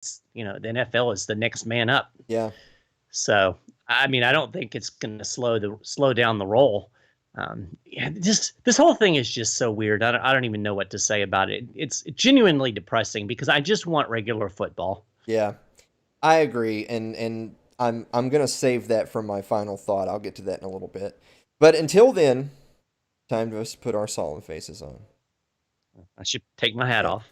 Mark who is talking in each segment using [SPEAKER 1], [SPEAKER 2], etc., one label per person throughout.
[SPEAKER 1] the NFL is the next man up.
[SPEAKER 2] Yeah.
[SPEAKER 1] So, I mean, I don't think it's going to slow down the roll. Yeah, this whole thing is just so weird. I don't even know what to say about it. It's genuinely depressing because I just want regular football.
[SPEAKER 2] Yeah. I agree, and I'm gonna save that for my final thought. I'll get to that in a little bit. But until then, time to us put our solemn faces on.
[SPEAKER 1] I should take my hat
[SPEAKER 2] Yeah.
[SPEAKER 1] off.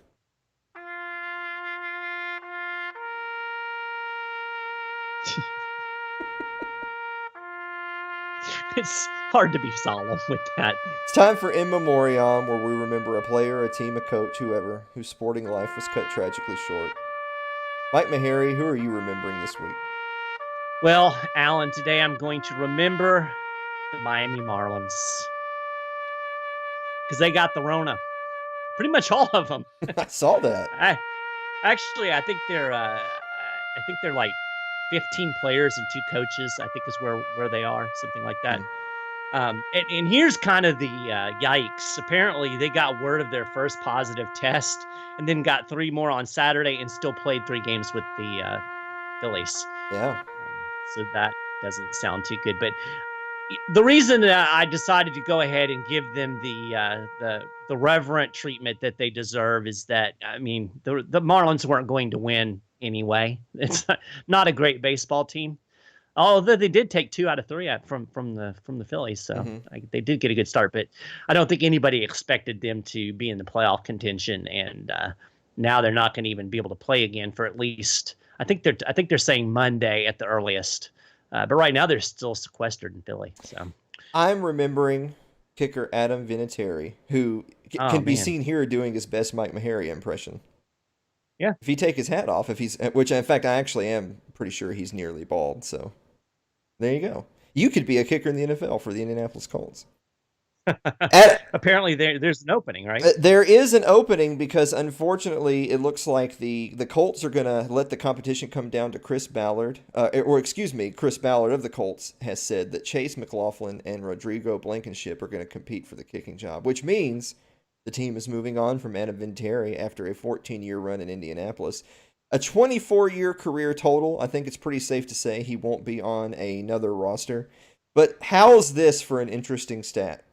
[SPEAKER 1] It's hard to be solemn with that.
[SPEAKER 2] It's time for In Memoriam, where we remember a player, a team, a coach, whoever, whose sporting life was cut tragically short. Mike Maharrey, who are you remembering this week?
[SPEAKER 1] Well, Alan, today I'm going to remember the Miami Marlins because they got the Rona. Pretty much all of them.
[SPEAKER 2] I saw that.
[SPEAKER 1] Actually, I think they're like 15 players and 2 coaches. I think is where they are, something like that. And here's kind of the yikes. Apparently, they got word of their first positive test, and then got 3 more on Saturday, and still played 3 games with the Phillies.
[SPEAKER 2] Yeah.
[SPEAKER 1] So that doesn't sound too good. But the reason that I decided to go ahead and give them the reverent treatment that they deserve is that, I mean, the Marlins weren't going to win anyway. It's not a great baseball team. Although they did take 2 out of 3 from the Phillies, so they did get a good start. But I don't think anybody expected them to be in the playoff contention, and now they're not going to even be able to play again for at least. I think they're saying Monday at the earliest. But right now they're still sequestered in Philly. So
[SPEAKER 2] I'm remembering kicker Adam Vinatieri, who can be seen here doing his best Mike Maharrey impression.
[SPEAKER 1] Yeah.
[SPEAKER 2] If he take his hat off, which in fact I actually am pretty sure he's nearly bald, so there you go. You could be a kicker in the NFL for the Indianapolis Colts.
[SPEAKER 1] Apparently there's an opening, right?
[SPEAKER 2] There is an opening because unfortunately it looks like the Colts are going to let the competition come down to Chris Ballard. Chris Ballard of the Colts has said that Chase McLaughlin and Rodrigo Blankenship are going to compete for the kicking job, which means the team is moving on from Adam Vinatieri after a 14-year run in Indianapolis. A 24-year career total. I think it's pretty safe to say he won't be on another roster. But how's this for an interesting stat?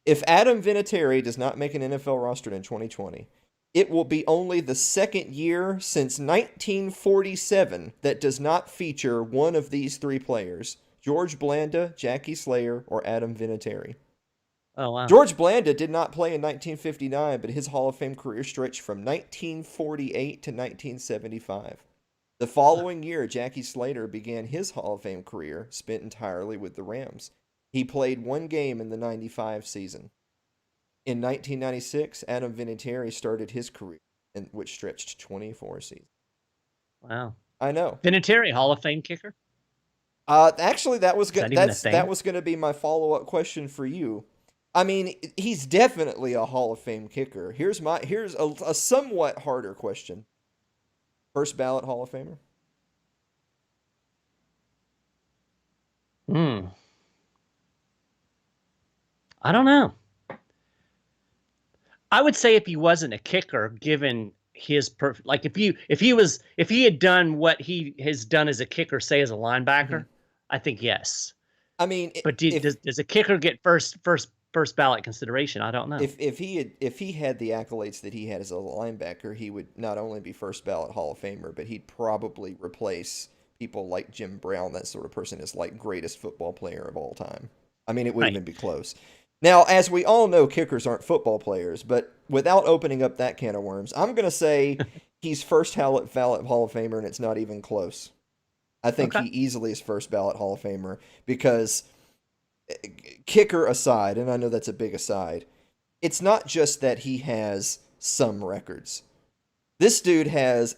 [SPEAKER 2] If Adam Vinatieri does not make an NFL roster in 2020, it will be only the second year since 1947 that does not feature one of these 3 players: George Blanda, Jackie Slayer, or Adam Vinatieri.
[SPEAKER 1] Oh, wow.
[SPEAKER 2] George Blanda did not play in 1959, but his Hall of Fame career stretched from 1948 to 1975. The following year, Jackie Slater began his Hall of Fame career, spent entirely with the Rams. He played 1 game in the 95 season. In 1996, Adam Vinatieri started his career, which stretched 24 seasons.
[SPEAKER 1] Wow.
[SPEAKER 2] I know.
[SPEAKER 1] Vinatieri, Hall of Fame kicker?
[SPEAKER 2] Actually, that was going to be my follow-up question for you. I mean, he's definitely a Hall of Fame kicker. Here's a somewhat harder question. First ballot Hall of Famer?
[SPEAKER 1] I don't know. I would say if he wasn't a kicker, given his if he had done what he has done as a kicker, say as a linebacker, I think yes.
[SPEAKER 2] I mean,
[SPEAKER 1] but does a kicker get first ballot consideration? I don't know.
[SPEAKER 2] If he had the accolades that he had as a linebacker, he would not only be first ballot Hall of Famer, but he'd probably replace people like Jim Brown, that sort of person, as like greatest football player of all time. I mean, it wouldn't even be close. Now, as we all know, kickers aren't football players, but without opening up that can of worms, I'm going to say he's first ballot Hall of Famer, and it's not even close. I think he easily is first ballot Hall of Famer because, kicker aside, and I know that's a big aside, it's not just that he has some records. This dude has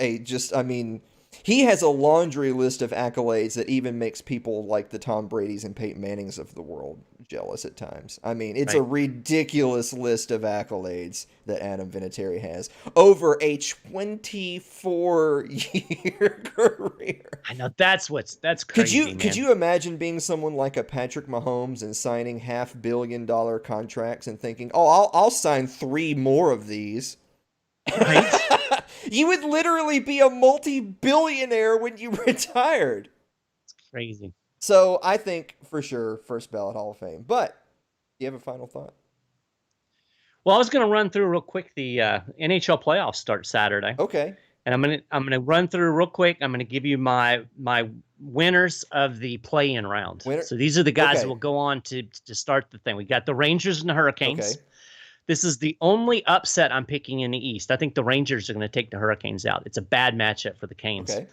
[SPEAKER 2] he has a laundry list of accolades that even makes people like the Tom Brady's and Peyton Mannings of the world jealous at times. I mean, it's a ridiculous list of accolades that Adam Vinatieri has over a 24-year career.
[SPEAKER 1] I know that's crazy.
[SPEAKER 2] Could you imagine being someone like a Patrick Mahomes and signing $500 million contracts and thinking, "Oh, I'll sign 3 more of these."
[SPEAKER 1] Right?
[SPEAKER 2] You would literally be a multi-billionaire when you retired.
[SPEAKER 1] It's crazy.
[SPEAKER 2] So I think for sure first ballot Hall of Fame. But do you have a final thought?
[SPEAKER 1] Well, I was going to run through real quick. The NHL playoffs start Saturday,
[SPEAKER 2] Okay.
[SPEAKER 1] and I'm gonna run through real quick. I'm gonna give you my winners of the play-in round.
[SPEAKER 2] Winner.
[SPEAKER 1] So these are the guys that
[SPEAKER 2] Okay.
[SPEAKER 1] will go on to start the thing. We got the Rangers and the Hurricanes.
[SPEAKER 2] Okay.
[SPEAKER 1] This is the only upset I'm picking in the East. I think the Rangers are going to take the Hurricanes out. It's a bad matchup for the Canes.
[SPEAKER 2] Okay.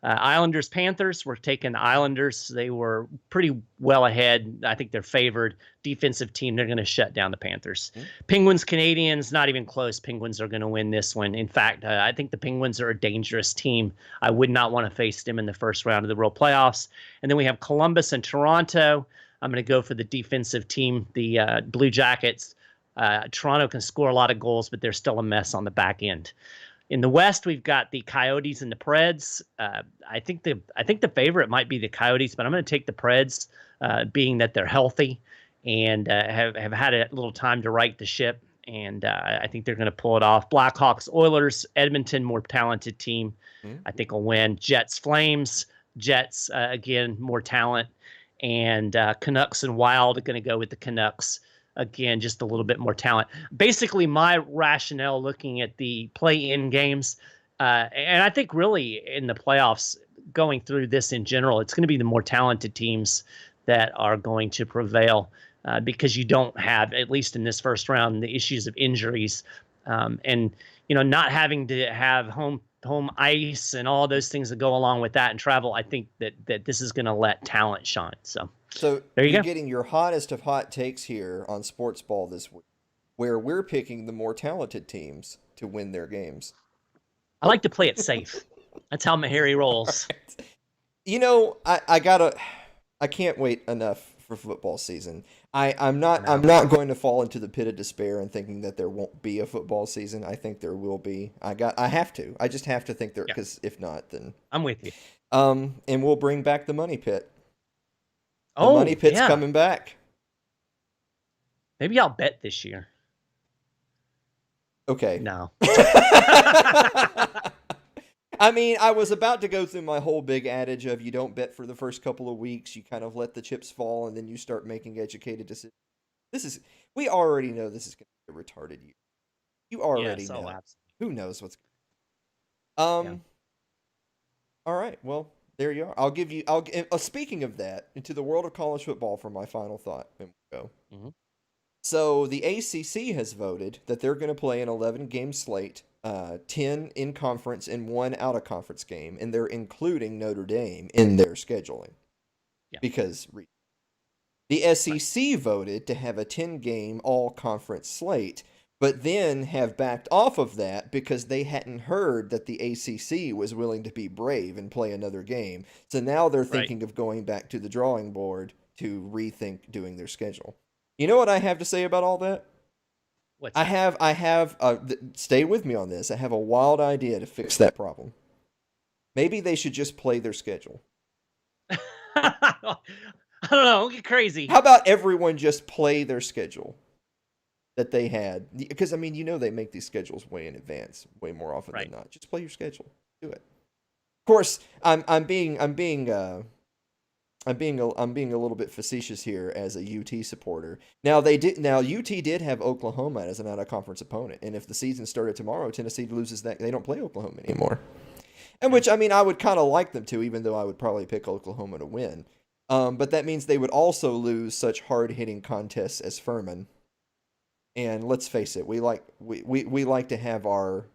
[SPEAKER 1] Islanders Panthers, we're taking the Islanders. They were pretty well ahead. I think they're favored. Defensive team, they're going to shut down the Panthers.
[SPEAKER 2] Mm-hmm.
[SPEAKER 1] Penguins Canadians, not even close. Penguins are going to win this one. In fact, I think the Penguins are a dangerous team. I would not want to face them in the first round of the World Playoffs. And then we have Columbus and Toronto. I'm going to go for the defensive team, the Blue Jackets. Toronto can score a lot of goals, but they're still a mess on the back end. In the West, we've got the Coyotes and the Preds. I think the favorite might be the Coyotes, but I'm going to take the Preds, being that they're healthy and have had a little time to right the ship, and I think they're going to pull it off. Blackhawks, Oilers, Edmonton, more talented team.
[SPEAKER 2] Mm-hmm.
[SPEAKER 1] I think will win. Jets, Flames, Jets again, more talent, and Canucks and Wild are going to go with the Canucks. Again, just a little bit more talent. Basically, my rationale looking at the play-in games, and I think really in the playoffs, going through this in general, it's going to be the more talented teams that are going to prevail because you don't have, at least in this first round, the issues of injuries and not having to have home ice and all those things that go along with that and travel. I think that this is going to let talent shine. So there you
[SPEAKER 2] you're
[SPEAKER 1] go.
[SPEAKER 2] getting your hottest of hot takes here on Sports Ball this week, where we're picking the more talented teams to win their games.
[SPEAKER 1] I like to play it safe. That's how Maharrey rolls.
[SPEAKER 2] Right. I can't wait enough for football season. I'm not going to fall into the pit of despair and thinking that there won't be a football season. I think there will be. I have to. I just have to think there, because if not, then
[SPEAKER 1] I'm with you.
[SPEAKER 2] And we'll bring back the money pit. The
[SPEAKER 1] Oh,
[SPEAKER 2] money pit's
[SPEAKER 1] yeah.
[SPEAKER 2] coming back.
[SPEAKER 1] Maybe I'll bet this year.
[SPEAKER 2] Okay.
[SPEAKER 1] No.
[SPEAKER 2] I mean, I was about to go through my whole big adage of you don't bet for the first couple of weeks, you kind of let the chips fall, and then you start making educated decisions. We already know this is going to be a retarded year. You already know.
[SPEAKER 1] Absolutely.
[SPEAKER 2] Who knows what's
[SPEAKER 1] Yeah.
[SPEAKER 2] All right, well, there you are. Speaking of that, into the world of college football for my final thought, and we'll go.
[SPEAKER 1] Mm-hmm.
[SPEAKER 2] So the ACC has voted that they're going to play an 11-game slate, 10 in conference and 1 out of conference game, and they're including Notre Dame in their scheduling.
[SPEAKER 1] Yeah.
[SPEAKER 2] Because the SEC voted to have a 10-game all-conference slate, but then have backed off of that because they hadn't heard that the ACC was willing to be brave and play another game. So now they're thinking of going back to the drawing board to rethink doing their schedule. You know what I have to say about all that?
[SPEAKER 1] What's that?
[SPEAKER 2] I have stay with me on this. I have a wild idea to fix that problem. Maybe they should just play their schedule.
[SPEAKER 1] I don't know. Don't get crazy.
[SPEAKER 2] How about everyone just play their schedule that they had? Because I mean, they make these schedules way in advance, way more often than not. Just play your schedule. Do it. Of course, I'm being a little bit facetious here as a UT supporter. Now UT did have Oklahoma as an out of conference opponent, and if the season started tomorrow, Tennessee loses that, they don't play Oklahoma anymore. And which, I mean, I would kind of like them to, even though I would probably pick Oklahoma to win. But that means they would also lose such hard-hitting contests as Furman. And let's face it, we like to have our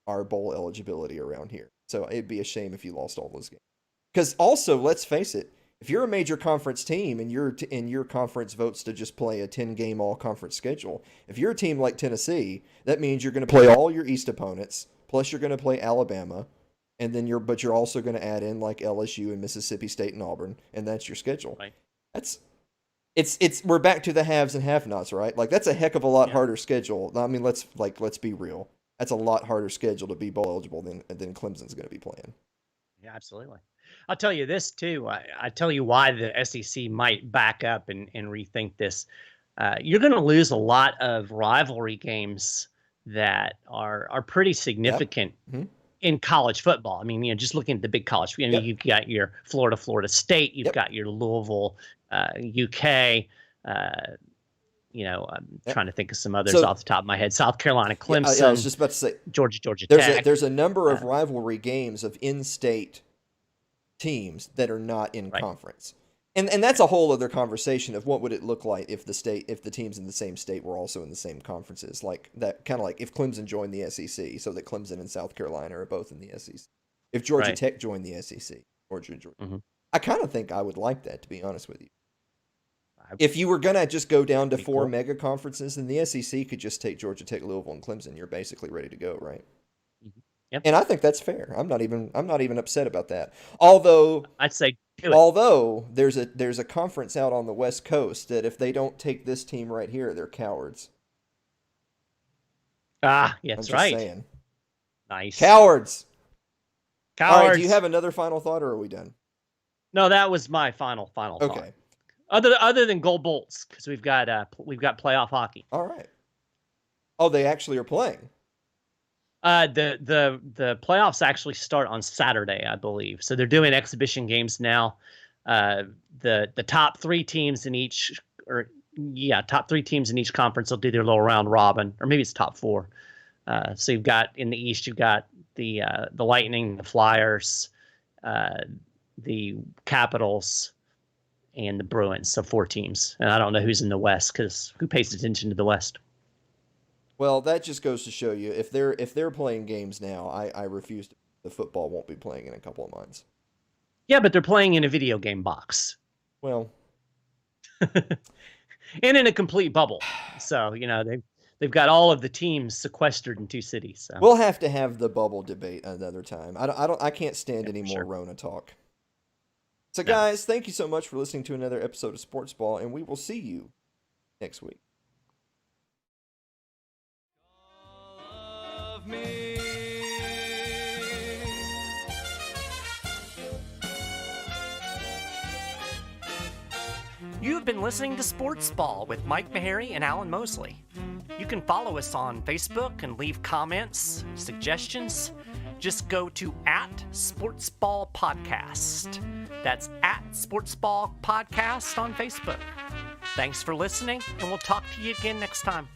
[SPEAKER 2] bowl eligibility around here. So it'd be a shame if you lost all those games. Because also, let's face it, if you're a major conference team and your conference votes to just play a 10-game all-conference schedule, if you're a team like Tennessee, that means you're going to play all your East opponents, plus you're going to play Alabama, and then you're also going to add in like LSU and Mississippi State and Auburn, and that's your schedule.
[SPEAKER 1] Right.
[SPEAKER 2] We're back to the haves and have-nots, right? Like that's a heck of a lot harder schedule. I mean, let's be real. That's a lot harder schedule to be bowl eligible than Clemson's going to be playing.
[SPEAKER 1] Yeah, absolutely. I'll tell you this too. I tell you why the SEC might back up and rethink this. You're going to lose a lot of rivalry games that are pretty
[SPEAKER 2] Yep.
[SPEAKER 1] significant
[SPEAKER 2] Hmm.
[SPEAKER 1] in college football. I mean, just looking at the big college,
[SPEAKER 2] Yep.
[SPEAKER 1] you've got your Florida State, you've
[SPEAKER 2] Yep.
[SPEAKER 1] got your Louisville, UK. Uh, I'm
[SPEAKER 2] Yep.
[SPEAKER 1] trying to think of some others
[SPEAKER 2] So
[SPEAKER 1] off the top of my head. South Carolina,
[SPEAKER 2] yeah, I was
[SPEAKER 1] Clemson,
[SPEAKER 2] just about to say
[SPEAKER 1] Georgia Tech.
[SPEAKER 2] there's a number
[SPEAKER 1] Uh,
[SPEAKER 2] of rivalry games of in-state teams that are not in
[SPEAKER 1] right,
[SPEAKER 2] conference. And that's a whole other conversation of what would it look like if the teams in the same state were also in the same conferences, like that, kind of like if Clemson joined the SEC, so that Clemson and South Carolina are both in the SEC. If Georgia
[SPEAKER 1] right.
[SPEAKER 2] Tech joined the SEC, Georgia.
[SPEAKER 1] Hmm.
[SPEAKER 2] I kind of think I would like that, to be honest with you.
[SPEAKER 1] I
[SPEAKER 2] If you were gonna just go down to
[SPEAKER 1] be
[SPEAKER 2] four
[SPEAKER 1] cool.
[SPEAKER 2] mega conferences, then the SEC could just take Georgia Tech, Louisville, and Clemson. You're basically ready to go, right?
[SPEAKER 1] Mhm. Yep,
[SPEAKER 2] And I think that's fair. I'm not even upset about that. Although
[SPEAKER 1] I'd say do it.
[SPEAKER 2] Although there's a conference out on the West Coast that if they don't take this team right here, they're cowards.
[SPEAKER 1] Yeah,
[SPEAKER 2] I'm
[SPEAKER 1] that's
[SPEAKER 2] just
[SPEAKER 1] right.
[SPEAKER 2] saying.
[SPEAKER 1] Nice.
[SPEAKER 2] Cowards. All right, do you
[SPEAKER 1] Cowards.
[SPEAKER 2] have another final thought or are we done?
[SPEAKER 1] No, that was my final thought.
[SPEAKER 2] Okay.
[SPEAKER 1] Other than gold bolts, because we've got playoff hockey.
[SPEAKER 2] All right. Oh, they actually are playing.
[SPEAKER 1] The playoffs actually start on Saturday, I believe. So they're doing exhibition games now. The top three teams in each, top three teams in each conference will do their little round robin, or maybe it's top four. So you've got in the East, you've got the Lightning, the Flyers, the Capitals, and the Bruins. So four teams, and I don't know who's in the West because who pays attention to the West?
[SPEAKER 2] Well, that just goes to show you if they're playing games now, I refuse to. The football won't be playing in a couple of months.
[SPEAKER 1] Yeah, but they're playing in a video game box.
[SPEAKER 2] Well,
[SPEAKER 1] And in a complete bubble. So, they've got all of the teams sequestered in two cities. So,
[SPEAKER 2] we'll have to have the bubble debate another time. I can't stand
[SPEAKER 1] yeah,
[SPEAKER 2] any
[SPEAKER 1] for
[SPEAKER 2] more
[SPEAKER 1] sure.
[SPEAKER 2] Rona talk. So,
[SPEAKER 1] No.
[SPEAKER 2] guys, thank you so much for listening to another episode of Sports Ball, and we will see you next week.
[SPEAKER 3] Of me.
[SPEAKER 4] You have been listening to Sports Ball with Mike Maharrey and Alan Mosley. You can follow us on Facebook and leave comments, suggestions. Just go to @SportsBall Podcast. That's @SportsBall Podcast on Facebook. Thanks for listening, and we'll talk to you again next time.